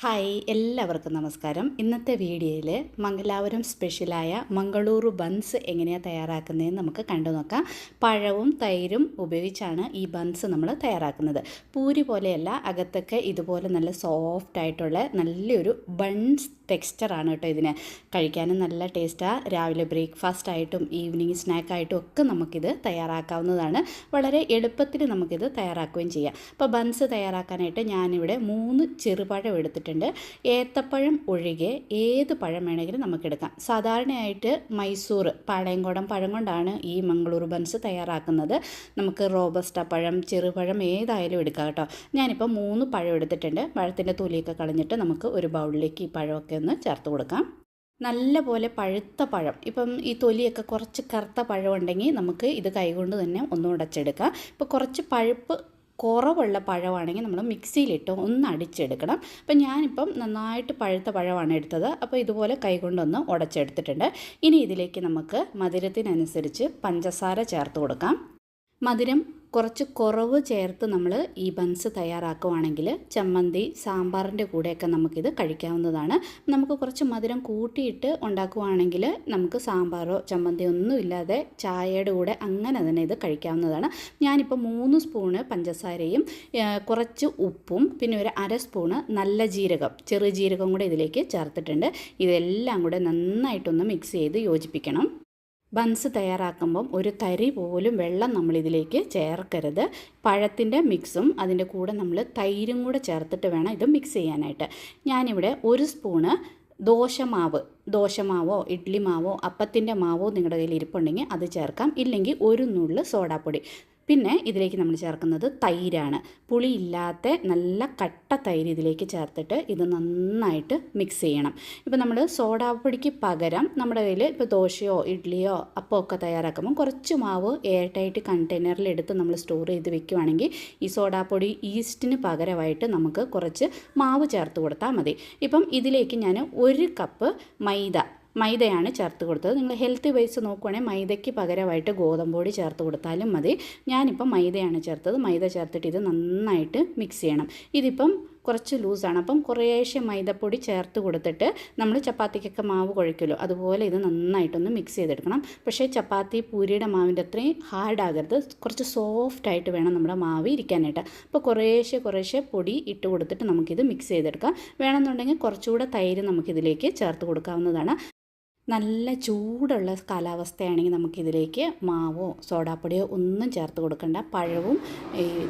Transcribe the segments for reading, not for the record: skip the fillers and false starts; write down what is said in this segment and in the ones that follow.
Hi എല്ലാവർക്കും നമസ്കാരം. ഇന്നത്തെ വീഡിയോയിൽ മംഗലാപുരം സ്പെഷ്യലായ മംഗളൂരു ബൺസ് എങ്ങനെയാണ് തയ്യാറാക്കുന്നതെന്ന് നമുക്ക് കണ്ടു നോക്കാം. പഴവും തൈരും ഉപയോഗിച്ചാണ് ഈ ബൺസ് നമ്മൾ തയ്യാറാക്കുന്നത്. പൂരി പോലെയല്ല, അകത്തൊക്കെ ഇതുപോലെ നല്ല സോഫ്റ്റ് ആയിട്ടുള്ള നല്ലൊരു ബൺസ് ടെക്സ്ചറാണ് കേട്ടോ. ഇതിന് കഴിക്കാനും നല്ല ടേസ്റ്റാണ്. രാവിലെ ബ്രേക്ക്ഫാസ്റ്റ് ആയിട്ടും ഈവനിങ് സ്നാക്കായിട്ടും ഒക്കെ നമുക്കിത് തയ്യാറാക്കാവുന്നതാണ്. വളരെ എളുപ്പത്തിൽ നമുക്കിത് തയ്യാറാക്കുകയും ചെയ്യാം. അപ്പോൾ ബൺസ് തയ്യാറാക്കാനായിട്ട് ഞാനിവിടെ 3 ചെറുപഴം എടുത്തിട്ടുണ്ട്. ഏത്തപ്പഴം ഒഴികെ ഏത് പഴം വേണമെങ്കിലും നമുക്കെടുക്കാം. സാധാരണയായിട്ട് മൈസൂർ പാളയംകോടൻ പഴം കൊണ്ടാണ് ഈ മംഗളൂരു ബൺസ് തയ്യാറാക്കുന്നത്. നമുക്ക് റോബസ്റ്റ പഴം, ചെറുപഴം ഏതായാലും എടുക്കാം കേട്ടോ. ഞാനിപ്പോൾ 3 പഴം എടുത്തിട്ടുണ്ട്. പഴത്തിൻ്റെ തൊലിയൊക്കെ കളഞ്ഞിട്ട് നമുക്ക് ഒരു ബൗളിലേക്ക് ഈ പഴമൊക്കെ ഒന്ന് ചേർത്ത് കൊടുക്കാം. നല്ല പോലെ പഴുത്ത പഴം, ഇപ്പം ഈ തൊലിയൊക്കെ കുറച്ച് കറുത്ത പഴം ഉണ്ടെങ്കിൽ നമുക്ക് ഇത് കൈകൊണ്ട് തന്നെ ഒന്ന് ഉടച്ചെടുക്കാം. ഇപ്പോൾ കുറച്ച് പഴുപ്പ് കുറവുള്ള പഴമാണെങ്കിൽ നമ്മൾ മിക്സിയിലിട്ട് ഒന്ന് അടിച്ചെടുക്കണം. അപ്പം ഞാനിപ്പം നന്നായിട്ട് പഴുത്ത പഴമാണ് എടുത്തത്. അപ്പോൾ ഇതുപോലെ കൈകൊണ്ടൊന്ന് ഉടച്ചെടുത്തിട്ടുണ്ട്. ഇനി ഇതിലേക്ക് നമുക്ക് മധുരത്തിനനുസരിച്ച് പഞ്ചസാര ചേർത്ത് കൊടുക്കാം. മധുരം കുറച്ച് കുറവ് ചേർത്ത് നമ്മൾ ഈ ബൺസ് തയ്യാറാക്കുവാണെങ്കിൽ ചമ്മന്തി, സാമ്പാറിൻ്റെ കൂടെയൊക്കെ നമുക്കിത് കഴിക്കാവുന്നതാണ്. നമുക്ക് കുറച്ച് മധുരം കൂട്ടിയിട്ട് ഉണ്ടാക്കുവാണെങ്കിൽ നമുക്ക് സാമ്പാറോ ചമ്മന്തിയോ ഒന്നും ഇല്ലാതെ ചായയുടെ കൂടെ അങ്ങനെ തന്നെ ഇത് കഴിക്കാവുന്നതാണ്. ഞാനിപ്പോൾ 3 സ്പൂണ് പഞ്ചസാരയും കുറച്ച് ഉപ്പും പിന്നെ ഒരു 1/2 സ്പൂണ് നല്ല ജീരകം, ചെറു ജീരകം കൂടെ ഇതിലേക്ക് ചേർത്തിട്ടുണ്ട്. ഇതെല്ലാം കൂടെ നന്നായിട്ടൊന്ന് മിക്സ് ചെയ്ത് യോജിപ്പിക്കണം. ബൺസ് തയ്യാറാക്കുമ്പം ഒരു തരി പോലും വെള്ളം നമ്മളിതിലേക്ക് ചേർക്കരുത്. പഴത്തിൻ്റെ മിക്സും അതിൻ്റെ കൂടെ നമ്മൾ തൈരും കൂടെ ചേർത്തിട്ട് വേണം ഇത് മിക്സ് ചെയ്യാനായിട്ട്. ഞാനിവിടെ 1 സ്പൂണ് ദോശമാവോ ഇഡ്ഡലി മാവോ അപ്പത്തിൻ്റെ മാവോ നിങ്ങളുടെ കയ്യിൽ ഇരിപ്പുണ്ടെങ്കിൽ അത് ചേർക്കാം. ഇല്ലെങ്കിൽ ഒരു നുള്ള് സോഡാപ്പൊടി. പിന്നെ ഇതിലേക്ക് നമ്മൾ ചേർക്കുന്നത് തൈരാണ്. പുളിയില്ലാത്ത നല്ല കട്ട തൈര് ഇതിലേക്ക് ചേർത്തിട്ട് ഇത് നന്നായിട്ട് മിക്സ് ചെയ്യണം. ഇപ്പോൾ നമ്മൾ സോഡാപ്പൊടിക്ക് പകരം നമ്മുടെ കയ്യിൽ ഇപ്പോൾ ദോശയോ ഇഡ്ഡലിയോ അപ്പമൊക്കെ തയ്യാറാക്കുമ്പോൾ കുറച്ച് മാവ് എയർ ടൈറ്റ് കണ്ടെയ്നറിൽ എടുത്ത് നമ്മൾ സ്റ്റോർ ചെയ്ത് വെക്കുകയാണെങ്കിൽ ഈ സോഡാപ്പൊടി ഈസ്റ്റിന് പകരമായിട്ട് നമുക്ക് കുറച്ച് മാവ് ചേർത്ത് കൊടുത്താൽ മതി. ഇപ്പം ഇതിലേക്ക് ഞാൻ 1 കപ്പ് മൈദയാണ് ചേർത്ത് കൊടുത്തത്. നിങ്ങൾ ഹെൽത്ത് വൈസ് നോക്കുവാണെങ്കിൽ മൈദയ്ക്ക് പകരമായിട്ട് ഗോതമ്പൊടി ചേർത്ത് കൊടുത്താലും മതി. ഞാനിപ്പം മൈദയാണ് ചേർത്തത്. മൈദ ചേർത്തിട്ട് ഇത് നന്നായിട്ട് മിക്സ് ചെയ്യണം. ഇതിപ്പം കുറച്ച് ലൂസാണ്, അപ്പം കുറേശ്ശെ മൈദപ്പൊടി ചേർത്ത് കൊടുത്തിട്ട് നമ്മൾ ചപ്പാത്തിക്കൊക്കെ മാവ് കുഴയ്ക്കുമല്ലോ, അതുപോലെ ഇത് നന്നായിട്ടൊന്ന് മിക്സ് ചെയ്തെടുക്കണം. പക്ഷേ ചപ്പാത്തി പൂരിയുടെ മാവിൻ്റെ അത്രയും ഹാർഡാകരുത്, കുറച്ച് സോഫ്റ്റായിട്ട് വേണം നമ്മുടെ മാവ് ഇരിക്കാനായിട്ട്. അപ്പോൾ കുറേശ്ശെ പൊടി ഇട്ട് കൊടുത്തിട്ട് നമുക്കിത് മിക്സ് ചെയ്തെടുക്കാം. വേണമെന്നുണ്ടെങ്കിൽ കുറച്ചുകൂടെ തൈര് നമുക്കിതിലേക്ക് ചേർത്ത് കൊടുക്കാവുന്നതാണ്. നല്ല ചൂടുള്ള കാലാവസ്ഥയാണെങ്കിൽ നമുക്കിതിലേക്ക് മാവോ സോഡാപ്പൊടിയോ ഒന്നും ചേർത്ത് കൊടുക്കണ്ട. പഴവും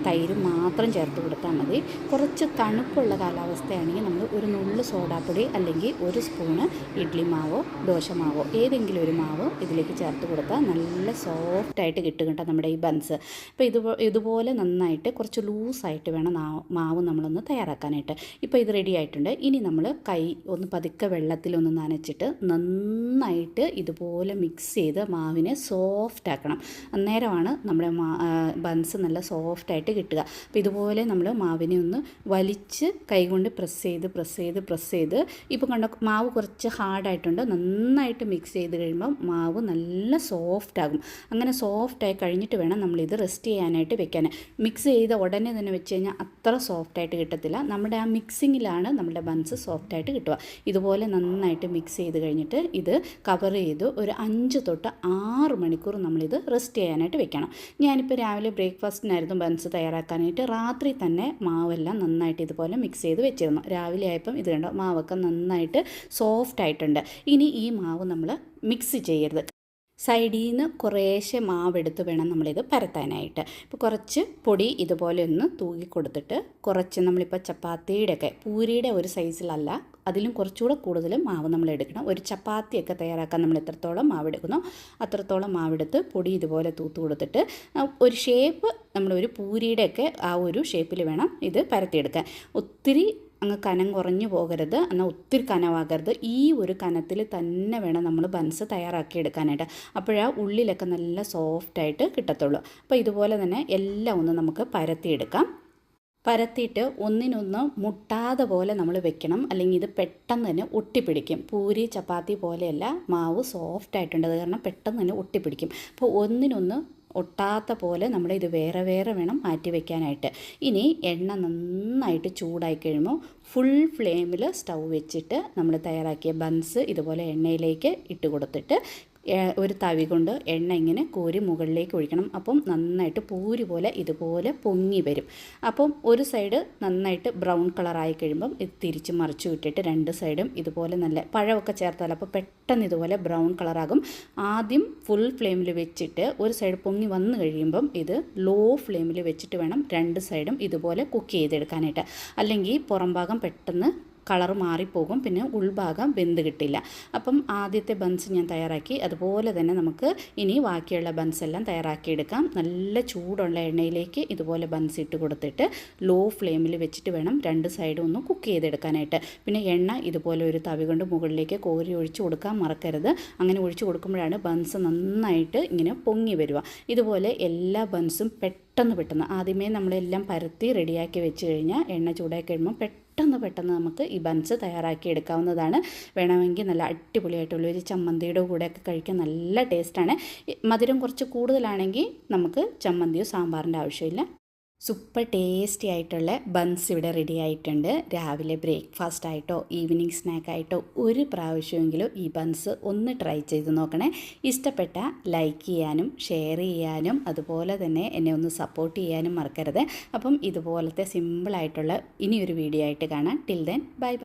തൈരും മാത്രം ചേർത്ത് കൊടുത്താൽ മതി. കുറച്ച് തണുപ്പുള്ള കാലാവസ്ഥയാണെങ്കിൽ നമ്മൾ ഒരു നുള്ള് സോഡാപ്പൊടി അല്ലെങ്കിൽ 1 സ്പൂണ് ഇഡ്ഡലി മാവോ ദോശമാവോ ഏതെങ്കിലും ഒരു മാവ് ഇതിലേക്ക് ചേർത്ത് കൊടുത്താൽ നല്ല സോഫ്റ്റായിട്ട് കിട്ടും കേട്ടോ നമ്മുടെ ഈ ബൺസ്. അപ്പോൾ ഇതുപോലെ നന്നായിട്ട് കുറച്ച് ലൂസായിട്ട് വേണം മാവ് നമ്മളൊന്ന് തയ്യാറാക്കാനായിട്ട്. ഇപ്പോൾ ഇത് റെഡി ആയിട്ടുണ്ട്. ഇനി നമ്മൾ കൈ ഒന്ന് പതുക്കെ വെള്ളത്തിലൊന്ന് നനച്ചിട്ട് നന്നായിട്ട് ഇതുപോലെ മിക്സ് ചെയ്ത് മാവിനെ സോഫ്റ്റ് ആക്കണം. അന്നേരമാണ് നമ്മുടെ ബൺസ് നല്ല സോഫ്റ്റായിട്ട് കിട്ടുക. അപ്പോൾ ഇതുപോലെ നമ്മൾ മാവിനെ ഒന്ന് വലിച്ച് കൈകൊണ്ട് പ്രസ് ചെയ്ത് ഇപ്പോൾ കണ്ട മാവ് കുറച്ച് ഹാർഡായിട്ടുണ്ട്. നന്നായിട്ട് മിക്സ് ചെയ്ത് കഴിയുമ്പോൾ മാവ് നല്ല സോഫ്റ്റ് ആകും. അങ്ങനെ സോഫ്റ്റായി കഴിഞ്ഞിട്ട് വേണം നമ്മളിത് റെസ്റ്റ് ചെയ്യാനായിട്ട് വെക്കാൻ. മിക്സ് ചെയ്ത ഉടനെ തന്നെ വെച്ച് കഴിഞ്ഞാൽ അത്ര സോഫ്റ്റായിട്ട് കിട്ടത്തില്ല. നമ്മുടെ ആ മിക്സിങ്ങിലാണ് നമ്മുടെ ബൺസ് സോഫ്റ്റായിട്ട് കിട്ടുക. ഇതുപോലെ നന്നായിട്ട് മിക്സ് ചെയ്ത് കഴിഞ്ഞിട്ട് ഇത് കവർ ചെയ്ത് ഒരു 5 തൊട്ട് 6 മണിക്കൂർ നമ്മളിത് റെസ്റ്റ് ചെയ്യാനായിട്ട് വെക്കണം. ഞാനിപ്പോൾ രാവിലെ ബ്രേക്ക്ഫാസ്റ്റിനായിരുന്നു ബൺസ് തയ്യാറാക്കാനായിട്ട് രാത്രി തന്നെ മാവെല്ലാം നന്നായിട്ട് ഇതുപോലെ മിക്സ് ചെയ്ത് വെച്ചിരുന്നു. രാവിലെ ആയപ്പം ഇത് കണ്ടോ മാവൊക്കെ നന്നായിട്ട് സോഫ്റ്റ് ആയിട്ടുണ്ട്. ഇനി ഈ മാവ് നമ്മൾ മിക്സ് ചെയ്യരുത്. സൈഡിൽ നിന്ന് കുറേശ്ശെ മാവെടുത്ത് വേണം നമ്മളിത് പരത്താനായിട്ട്. ഇപ്പോൾ കുറച്ച് പൊടി ഇതുപോലെ ഒന്ന് തൂക്കി കൊടുത്തിട്ട് കുറച്ച് നമ്മളിപ്പോൾ ചപ്പാത്തിയുടെയൊക്കെ പൂരിയുടെ ഒരു സൈസിലല്ല, അതിലും കുറച്ചുകൂടെ കൂടുതൽ മാവ് നമ്മൾ എടുക്കണം. ഒരു ചപ്പാത്തിയൊക്കെ തയ്യാറാക്കാൻ നമ്മൾ എത്രത്തോളം മാവെടുക്കുന്നോ അത്രത്തോളം മാവെടുത്ത് പൊടി ഇതുപോലെ തൂത്ത് കൊടുത്തിട്ട് ഒരു ഷേപ്പ് നമ്മളൊരു പൂരിയുടെയൊക്കെ ആ ഒരു ഷേപ്പിൽ വേണം ഇത് പരത്തിയെടുക്കാൻ. ഒത്തിരി അങ്ങ് കനം കുറഞ്ഞു പോകരുത്, എന്നാൽ ഒത്തിരി കനമാകരുത്. ഈ ഒരു കനത്തിൽ തന്നെ വേണം നമ്മൾ ബൺസ് തയ്യാറാക്കി എടുക്കാനായിട്ട്. അപ്പോഴാ ഉള്ളിലൊക്കെ നല്ല സോഫ്റ്റായിട്ട് കിട്ടത്തുള്ളൂ. അപ്പോൾ ഇതുപോലെ തന്നെ എല്ലാം ഒന്ന് നമുക്ക് പരത്തിയിട്ട് ഒന്നിനൊന്ന് മുട്ടാതെ പോലെ നമ്മൾ വെക്കണം. അല്ലെങ്കിൽ ഇത് പെട്ടെന്ന് തന്നെ ഒട്ടിപ്പിടിക്കും. പൂരി ചപ്പാത്തി പോലെയല്ല, മാവ് സോഫ്റ്റായിട്ടുണ്ട്, അത് കാരണം പെട്ടെന്ന് തന്നെ ഒട്ടിപ്പിടിക്കും. അപ്പോൾ ഒന്നിനൊന്ന് ഒട്ടാത്ത പോലെ നമ്മൾ ഇത് വേറെ വേറെ വേണം മാറ്റി വെക്കാനായിട്ട്. ഇനി എണ്ണ നന്നായിട്ട് ചൂടായി കഴിയുമ്പോൾ ഫുൾ ഫ്ലെയിമിൽ സ്റ്റൗ വെച്ചിട്ട് നമ്മൾ തയ്യാറാക്കിയ ബൺസ് ഇതുപോലെ എണ്ണയിലേക്ക് ഇട്ട് കൊടുത്തിട്ട് ഒരു തവി കൊണ്ട് എണ്ണ ഇങ്ങനെ കോരി മുകളിലേക്ക് ഒഴിക്കണം. അപ്പം നന്നായിട്ട് പൂരി പോലെ ഇതുപോലെ പൊങ്ങി വരും. അപ്പം ഒരു സൈഡ് നന്നായിട്ട് ബ്രൗൺ കളറായി കഴിയുമ്പം ഇത് തിരിച്ച് മറിച്ച് വിട്ടിട്ട് രണ്ട് സൈഡും ഇതുപോലെ നല്ല പഴമൊക്കെ ചേർത്താൽ അപ്പോൾ പെട്ടെന്ന് ഇതുപോലെ ബ്രൗൺ കളറാകും. ആദ്യം ഫുൾ ഫ്ലെയിമിൽ വെച്ചിട്ട് ഒരു സൈഡ് പൊങ്ങി വന്നു കഴിയുമ്പം ഇത് ലോ ഫ്ലെയിമിൽ വെച്ചിട്ട് വേണം രണ്ട് സൈഡും ഇതുപോലെ കുക്ക് ചെയ്തെടുക്കാനായിട്ട്. അല്ലെങ്കിൽ പുറം ഭാഗം പെട്ടെന്ന് കളർ മാറിപ്പോകും, പിന്നെ ഉൾഭാഗം വെന്ത് കിട്ടില്ല. അപ്പം ആദ്യത്തെ ബൺസ് ഞാൻ തയ്യാറാക്കി. അതുപോലെ തന്നെ നമുക്ക് ഇനി ബാക്കിയുള്ള ബൺസ് എല്ലാം തയ്യാറാക്കിയെടുക്കാം. നല്ല ചൂടുള്ള എണ്ണയിലേക്ക് ഇതുപോലെ ബൺസ് ഇട്ട് കൊടുത്തിട്ട് ലോ ഫ്ലെയിമിൽ വെച്ചിട്ട് വേണം രണ്ട് സൈഡും ഒന്ന് കുക്ക് ചെയ്തെടുക്കാനായിട്ട്. പിന്നെ എണ്ണ ഇതുപോലെ ഒരു തവി കൊണ്ട് മുകളിലേക്ക് കോരി ഒഴിച്ച് കൊടുക്കാൻ മറക്കരുത്. അങ്ങനെ ഒഴിച്ച് കൊടുക്കുമ്പോഴാണ് ബൺസ് നന്നായിട്ട് ഇങ്ങനെ പൊങ്ങി വരിക. ഇതുപോലെ എല്ലാ ബൺസും പെട്ടെന്ന് ആദ്യമേ നമ്മളെല്ലാം പരത്തി റെഡിയാക്കി വെച്ച് കഴിഞ്ഞാൽ എണ്ണ ചൂടാക്കി കഴിയുമ്പോൾ പെട്ടെന്ന് നമുക്ക് ഈ ബൺസ് തയ്യാറാക്കി എടുക്കാവുന്നതാണ്. വേണമെങ്കിൽ നല്ല അടിപൊളിയായിട്ടുള്ള ഒരു ചമ്മന്തിയുടെ കൂടെയൊക്കെ കഴിക്കാൻ നല്ല ടേസ്റ്റാണ്. മധുരം കുറച്ച് കൂടുതലാണെങ്കിൽ നമുക്ക് ചമ്മന്തിയോ സാമ്പാറിൻ്റെ ആവശ്യമില്ല. സൂപ്പർ ടേസ്റ്റി ആയിട്ടുള്ള ബൺസ് ഇവിടെ റെഡി ആയിട്ടുണ്ട്. രാവിലെ ബ്രേക്ക്ഫാസ്റ്റ് ആയിട്ടോ ഈവനിങ് സ്നാക്കായിട്ടോ ഒരു പ്രാവശ്യമെങ്കിലും ഈ ബൺസ് ഒന്ന് ട്രൈ ചെയ്ത് നോക്കണേ. ഇഷ്ടപ്പെട്ട ലൈക്ക് ചെയ്യാനും ഷെയർ ചെയ്യാനും അതുപോലെ തന്നെ എന്നെ ഒന്ന് സപ്പോർട്ട് ചെയ്യാനും മറക്കരുത്. അപ്പം ഇതുപോലത്തെ സിമ്പിളായിട്ടുള്ള ഇനിയൊരു വീഡിയോ ആയിട്ട് കാണാം. Till then bye.